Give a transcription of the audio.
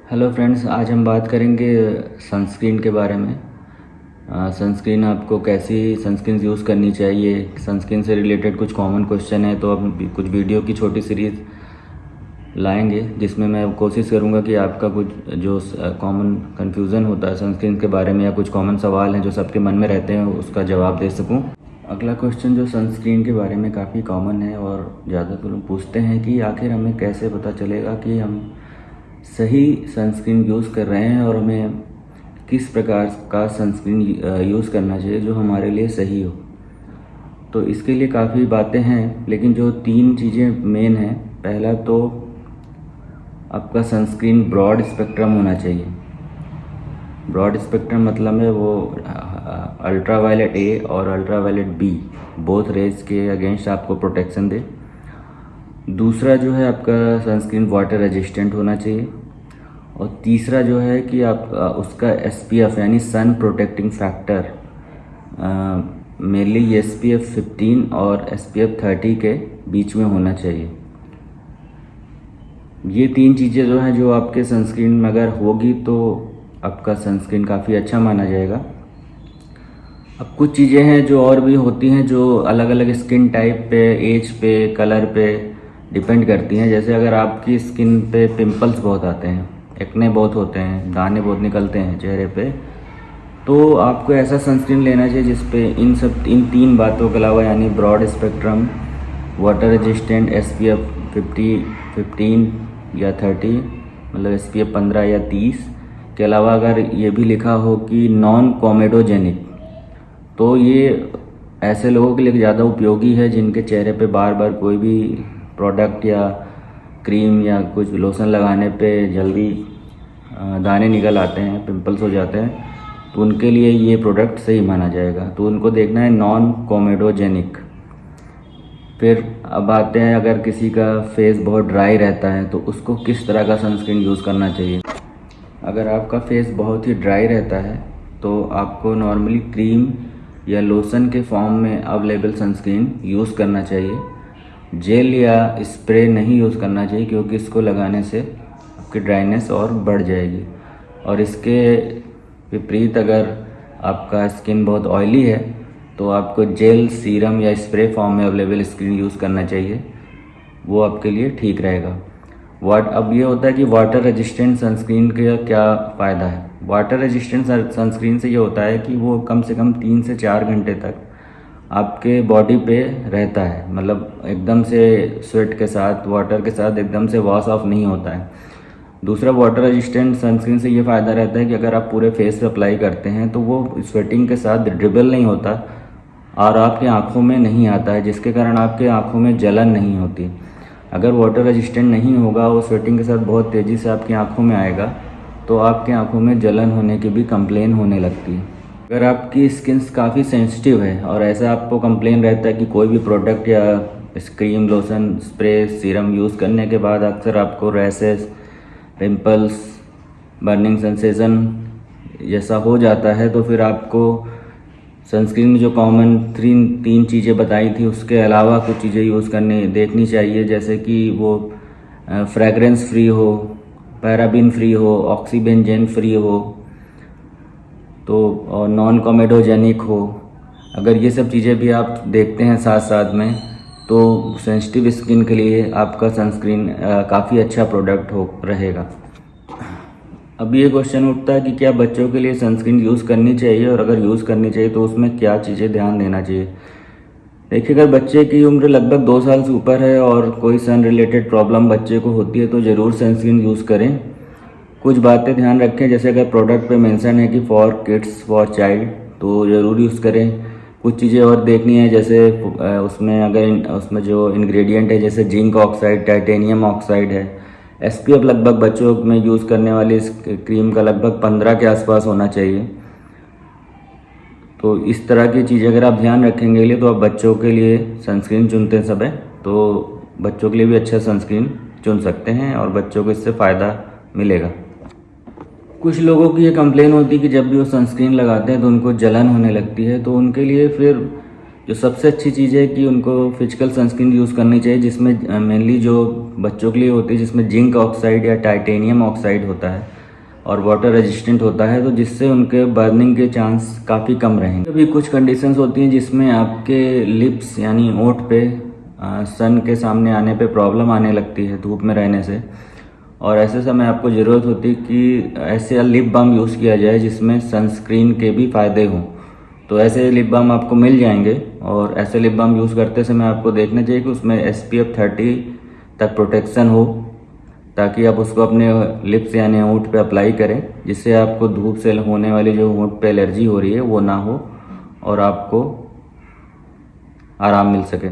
Hello friends, आज हम बात करेंगे सनस्क्रीन के बारे में। सनस्क्रीन आपको कैसी सनस्क्रीन यूज़ करनी चाहिए, सनस्क्रीन से रिलेटेड कुछ कॉमन क्वेश्चन है। तो अब कुछ वीडियो की छोटी सीरीज़ लाएंगे जिसमें मैं कोशिश करूंगा कि आपका कुछ जो कॉमन कन्फ्यूज़न होता है सनस्क्रीन के बारे में या कुछ कॉमन सवाल हैं जो सबके मन में रहते हैं उसका जवाब दे सकूं। अगला क्वेश्चन जो सनस्क्रीन के बारे में काफ़ी कॉमन है और ज़्यादातर लोग पूछते हैं कि आखिर हमें कैसे पता चलेगा कि हम सही सनस्क्रीन यूज़ कर रहे हैं और हमें किस प्रकार का सनस्क्रीन यूज़ करना चाहिए जो हमारे लिए सही हो। तो इसके लिए काफ़ी बातें हैं, लेकिन जो 3 चीज़ें मेन हैं। पहला तो आपका सनस्क्रीन ब्रॉड स्पेक्ट्रम होना चाहिए। ब्रॉड स्पेक्ट्रम मतलब है वो अल्ट्रा वायलेट ए और ultraviolet B both rays के अगेंस्ट आपको प्रोटेक्शन दे। दूसरा जो है आपका सनस्क्रीन वाटर रेजिस्टेंट होना चाहिए। और तीसरा जो है कि आप उसका SPF यानी सन प्रोटेक्टिंग फैक्टर मेनली SPF 15 और SPF 30 के बीच में होना चाहिए। ये 3 चीज़ें जो हैं जो आपके सनस्क्रीन में अगर होगी तो आपका सनस्क्रीन काफ़ी अच्छा माना जाएगा। अब कुछ चीज़ें हैं जो और भी होती हैं जो अलग अलग स्किन टाइप पे, एज पे, कलर पे डिपेंड करती हैं। जैसे अगर आपकी स्किन पे पिंपल्स बहुत आते हैं, एक्ने बहुत होते हैं, दाने बहुत निकलते हैं चेहरे पे, तो आपको ऐसा सनस्क्रीन लेना चाहिए जिस पे इन 3 बातों के अलावा यानी broad spectrum, water resistant, SPF 15 या 30 मतलब SPF 15 या 30 के अलावा अगर ये भी लिखा हो कि नॉन कॉमेडोजेनिक, तो ये ऐसे लोगों के लिए ज़्यादा उपयोगी है जिनके चेहरे पे बार बार कोई भी प्रोडक्ट या क्रीम या कुछ लोशन लगाने पे जल्दी दाने निकल आते हैं, पिंपल्स हो जाते हैं, तो उनके लिए ये प्रोडक्ट सही माना जाएगा। तो उनको देखना है नॉन कॉमेडोजेनिक। फिर अब आते हैं अगर किसी का फेस बहुत ड्राई रहता है तो उसको किस तरह का सनस्क्रीन यूज़ करना चाहिए। अगर आपका फेस बहुत ही ड्राई रहता है तो आपको नॉर्मली क्रीम या लोशन के फॉर्म में अवेलेबल सनस्क्रीन यूज़ करना चाहिए। जेल या स्प्रे नहीं यूज़ करना चाहिए क्योंकि इसको लगाने से आपकी ड्राइनेस और बढ़ जाएगी। और इसके विपरीत अगर आपका स्किन बहुत ऑयली है तो आपको जेल, सीरम या स्प्रे फॉर्म में अवेलेबल स्किन यूज़ करना चाहिए, वो आपके लिए ठीक रहेगा। अब ये होता है कि वाटर रेजिस्टेंट सनस्क्रीन का क्या फ़ायदा है। वाटर रेजिस्टेंट सनस्क्रीन से ये होता है कि वो कम से कम 3 से 4 घंटे तक आपके बॉडी पे रहता है, मतलब एकदम से स्वेट के साथ, वाटर के साथ एकदम से वॉश ऑफ नहीं होता है। दूसरा, वाटर रेजिस्टेंट सनस्क्रीन से ये फ़ायदा रहता है कि अगर आप पूरे फेस पे अप्लाई करते हैं तो वो स्वेटिंग के साथ ड्रिबल नहीं होता और आपकी आँखों में नहीं आता है, जिसके कारण आपके आँखों में जलन नहीं होती। अगर वाटर रेजिस्टेंट नहीं होगा, वो स्वेटिंग के साथ बहुत तेज़ी से आपकी आँखों में आएगा तो आपकी आँखों में जलन होने की भी कंप्लेन होने लगती है। अगर आपकी स्किन काफ़ी सेंसिटिव है और ऐसा आपको कंप्लेन रहता है कि कोई भी प्रोडक्ट या cream, lotion, spray, serum use करने के बाद अक्सर आपको रैसेस, पिंपल्स, बर्निंग सेंसेशन जैसा हो जाता है, तो फिर आपको सनस्क्रीन में जो कॉमन 3 चीज़ें बताई थी उसके अलावा कुछ चीज़ें यूज़ देखनी चाहिए। जैसे कि वो फ्रेगरेंस फ्री हो, पैराबिन फ्री हो, ऑक्सीबेंजेन फ्री हो, तो और नॉन कॉमेडोजेनिक हो। अगर ये सब चीज़ें भी आप देखते हैं साथ साथ में तो सेंसिटिव स्किन के लिए आपका सनस्क्रीन काफ़ी अच्छा प्रोडक्ट रहेगा। अब ये क्वेश्चन उठता है कि क्या बच्चों के लिए सनस्क्रीन यूज़ करनी चाहिए, और अगर यूज़ करनी चाहिए तो उसमें क्या चीज़ें ध्यान देना चाहिए। देखिए, अगर बच्चे की उम्र लगभग 2 साल से ऊपर है और कोई सन रिलेटेड प्रॉब्लम बच्चे को होती है तो ज़रूर सनस्क्रीन यूज़ करें। कुछ बातें ध्यान रखें, जैसे अगर प्रोडक्ट पे मेंशन है कि फॉर किड्स, फॉर चाइल्ड, तो ज़रूर यूज़ करें। कुछ चीज़ें और देखनी है, जैसे उसमें जो इंग्रेडिएंट है, जैसे जिंक ऑक्साइड, टाइटेनियम ऑक्साइड है। SPF लगभग बच्चों में यूज़ करने वाली इस क्रीम का लगभग 15 के आसपास होना चाहिए। तो इस तरह की चीज़ें अगर आप ध्यान रखेंगे लिए तो आप बच्चों के लिए सनस्क्रीन चुनते समय तो बच्चों के लिए भी अच्छा सनस्क्रीन चुन सकते हैं और बच्चों को इससे फ़ायदा मिलेगा। कुछ लोगों की ये कंप्लेन होती है कि जब भी वो सनस्क्रीन लगाते हैं तो उनको जलन होने लगती है, तो उनके लिए फिर जो सबसे अच्छी चीज़ है कि उनको फिजिकल सनस्क्रीन यूज़ करनी चाहिए, जिसमें मेनली जो बच्चों के लिए होती है जिसमें जिंक ऑक्साइड या टाइटेनियम ऑक्साइड होता है। और वाटर रेजिस्टेंट होता है, तो जिससे उनके बर्निंग के चांस काफ़ी कम रहेंगे। अभी कुछ कंडीशंस होती हैं जिसमें आपके लिप्स यानी होंठ पे सन के सामने आने पे प्रॉब्लम आने लगती है धूप में रहने से, और ऐसे समय आपको ज़रूरत होती है कि ऐसे लिप बाम यूज़ किया जाए जिसमें सनस्क्रीन के भी फ़ायदे हों। तो ऐसे लिप बाम आपको मिल जाएंगे, और ऐसे लिप बाम यूज़ करते समय आपको देखना चाहिए कि उसमें SPF 30 तक प्रोटेक्शन हो, ताकि आप उसको अपने लिप्स यानी होंठ पे अप्लाई करें, जिससे आपको धूप से होने वाली जो होंठ पे एलर्जी हो रही है वो ना हो और आपको आराम मिल सके।